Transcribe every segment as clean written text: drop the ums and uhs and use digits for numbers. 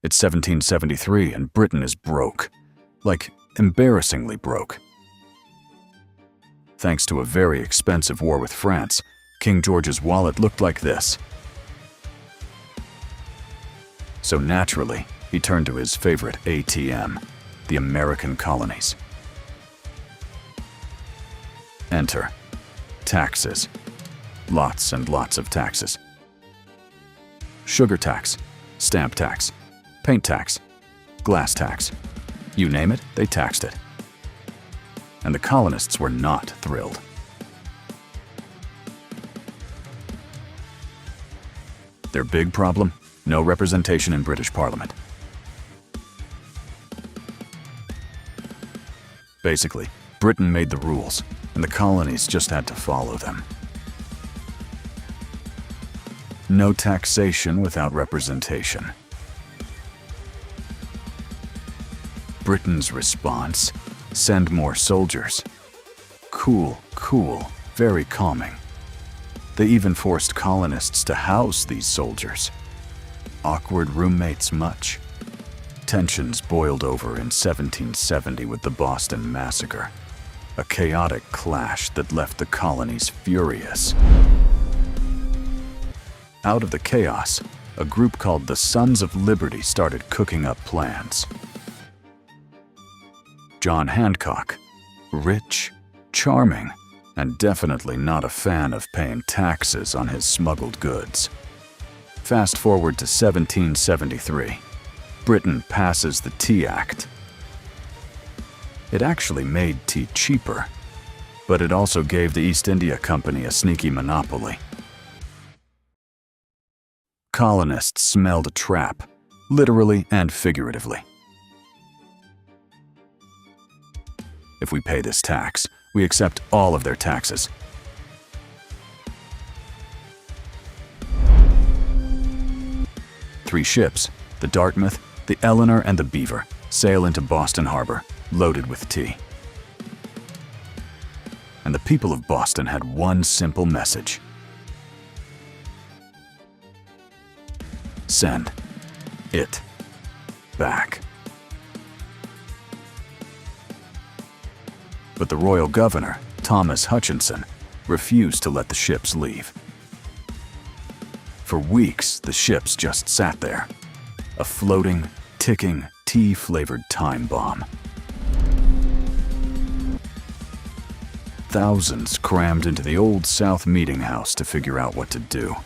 It's 1773 and Britain is broke. Like, embarrassingly broke. Thanks to a very expensive war with France, King George's wallet looked like this. So naturally, he turned to his favorite ATM, the American colonies. Enter. Taxes. Lots and lots of taxes. Sugar tax, stamp tax, paint tax, glass tax. You name it, they taxed it. And the colonists were not thrilled. Their big problem? No representation in British Parliament. Basically, Britain made the rules, and the colonies just had to follow them. No taxation without representation. Britain's response? Send more soldiers. Cool, cool, very calming. They even forced colonists to house these soldiers. Awkward roommates much? Tensions boiled over in 1770 with the Boston Massacre, a chaotic clash that left the colonies furious. Out of the chaos, a group called the Sons of Liberty started cooking up plans. John Hancock, rich, charming, and definitely not a fan of paying taxes on his smuggled goods. Fast forward to 1773. Britain passes the Tea Act. It actually made tea cheaper, but it also gave the East India Company a sneaky monopoly. Colonists smelled a trap, literally and figuratively. If we pay this tax, we accept all of their taxes. Three ships, the Dartmouth, the Eleanor, and the Beaver, sail into Boston Harbor, loaded with tea. And the people of Boston had one simple message. Send it back. But the royal governor, Thomas Hutchinson, refused to let the ships leave. For weeks, the ships just sat there, a floating, ticking, tea-flavored time bomb. Thousands crammed into the Old South Meeting House to figure out what to do.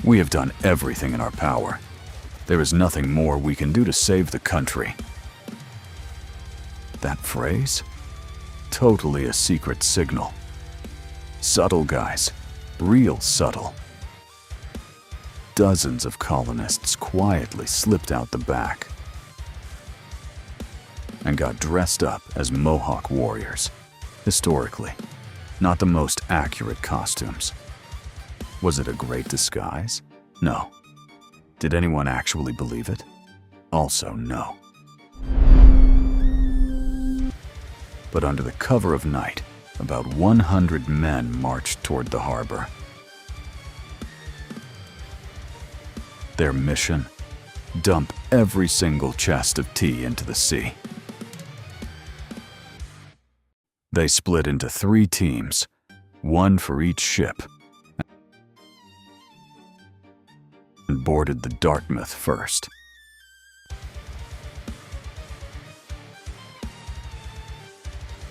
We have done everything in our power. There is nothing more we can do to save the country. That phrase? Totally a secret signal. Subtle, guys. Real subtle. Dozens of colonists quietly slipped out the back and got dressed up as Mohawk warriors. Historically, not the most accurate costumes. Was it a great disguise? No. Did anyone actually believe it? Also, no. But under the cover of night, about 100 men marched toward the harbor. Their mission? Dump every single chest of tea into the sea. They split into 3 teams, one for each ship, and boarded the Dartmouth first.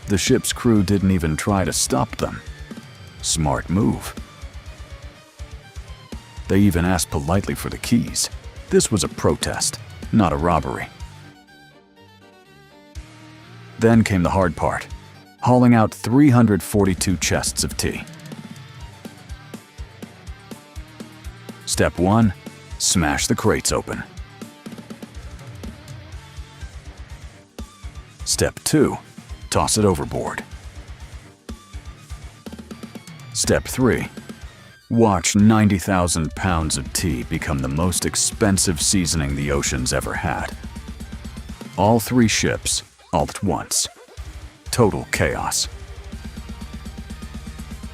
The ship's crew didn't even try to stop them. Smart move. They even asked politely for the keys. This was a protest, not a robbery. Then came the hard part, hauling out 342 chests of tea. Step 1, smash the crates open. Step 2, toss it overboard. Step 3, watch 90,000 pounds of tea become the most expensive seasoning the ocean's ever had. All 3 ships, all at once. Total chaos.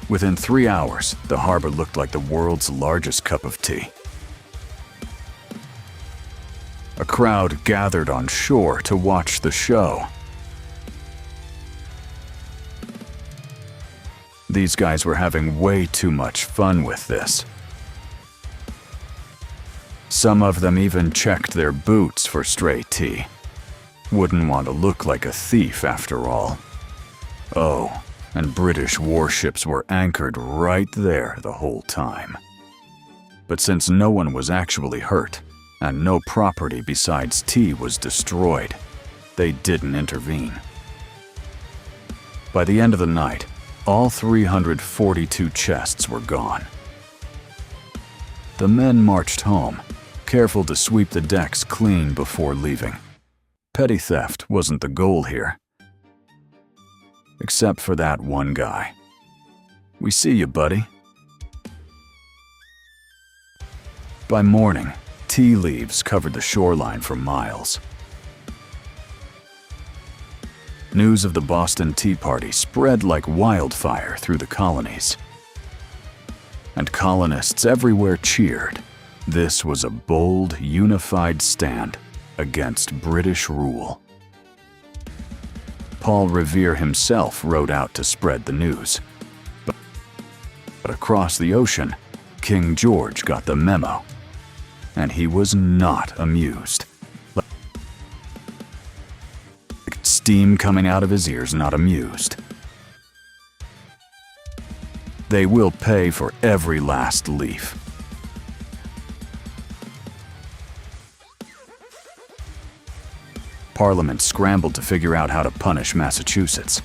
Within 3 hours, the harbor looked like the world's largest cup of tea. A crowd gathered on shore to watch the show. These guys were having way too much fun with this. Some of them even checked their boots for stray tea. Wouldn't want to look like a thief after all. Oh, and British warships were anchored right there the whole time. But since no one was actually hurt, and no property besides tea was destroyed, they didn't intervene. By the end of the night, all 342 chests were gone. The men marched home, careful to sweep the decks clean before leaving. Petty theft wasn't the goal here. Except for that one guy. We see you, buddy. By morning, tea leaves covered the shoreline for miles. News of the Boston Tea Party spread like wildfire through the colonies. And colonists everywhere cheered. This was a bold, unified stand against British rule. Paul Revere himself rode out to spread the news. But across the ocean, King George got the memo. And he was not amused. Steam coming out of his ears, not amused. They will pay for every last leaf. Parliament scrambled to figure out how to punish Massachusetts.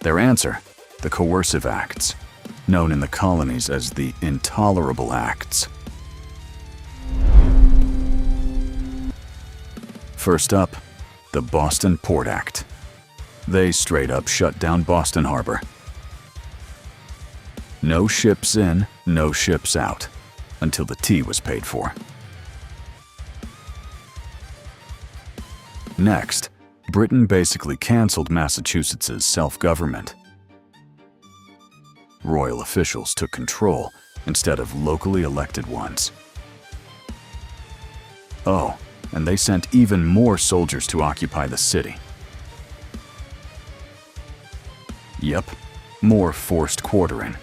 Their answer, the Coercive Acts, known in the colonies as the Intolerable Acts. First up, the Boston Port Act. They straight up shut down Boston Harbor. No ships in, no ships out, until the tea was paid for. Next, Britain basically canceled Massachusetts' self-government. Royal officials took control instead of locally elected ones. Oh, and they sent even more soldiers to occupy the city. Yep, more forced quartering.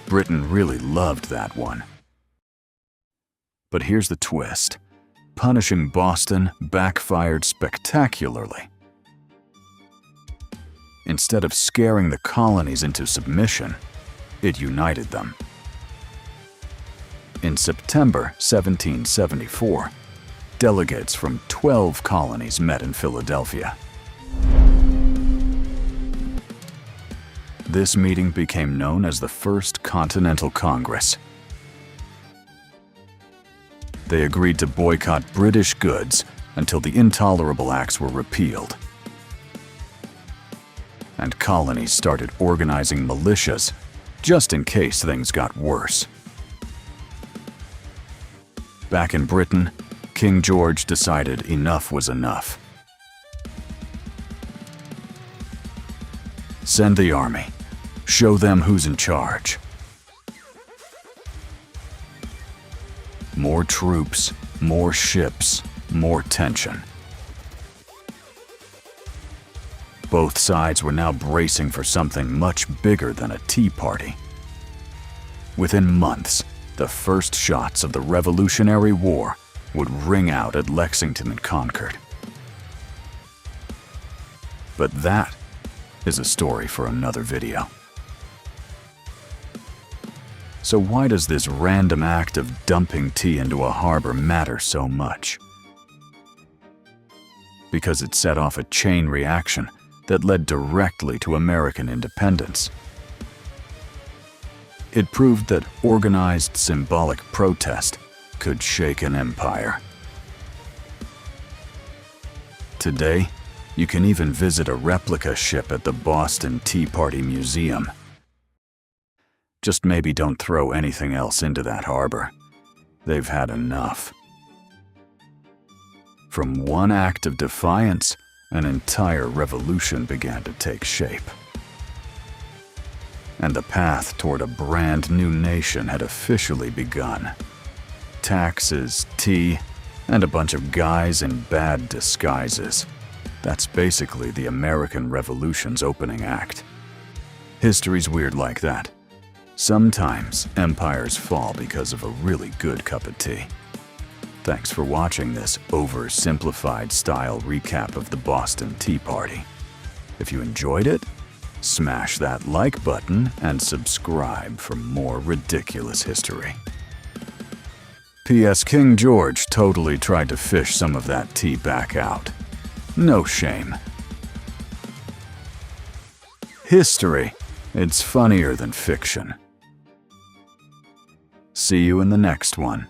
Britain really loved that one. But here's the twist. Punishing Boston backfired spectacularly. Instead of scaring the colonies into submission, it united them. In September 1774, delegates from 12 colonies met in Philadelphia. This meeting became known as the First Continental Congress. They agreed to boycott British goods until the Intolerable Acts were repealed. And colonies started organizing militias just in case things got worse. Back in Britain, King George decided enough was enough. Send the army. Show them who's in charge. More troops, more ships, more tension. Both sides were now bracing for something much bigger than a tea party. Within months, the first shots of the Revolutionary War would ring out at Lexington and Concord. But that is a story for another video. So why does this random act of dumping tea into a harbor matter so much? Because it set off a chain reaction that led directly to American independence. It proved that organized symbolic protest could shake an empire. Today, you can even visit a replica ship at the Boston Tea Party Museum. Just maybe don't throw anything else into that harbor. They've had enough. From one act of defiance, an entire revolution began to take shape. And the path toward a brand new nation had officially begun. taxes, tea, and a bunch of guys in bad disguises. That's basically the American Revolution's opening act. History's weird like that. Sometimes empires fall because of a really good cup of tea. Thanks for watching this oversimplified style recap of the Boston Tea Party. If you enjoyed it, smash that like button and subscribe for more ridiculous history. P.S. King George totally tried to fish some of that tea back out. No shame. History. It's funnier than fiction. See you in the next one.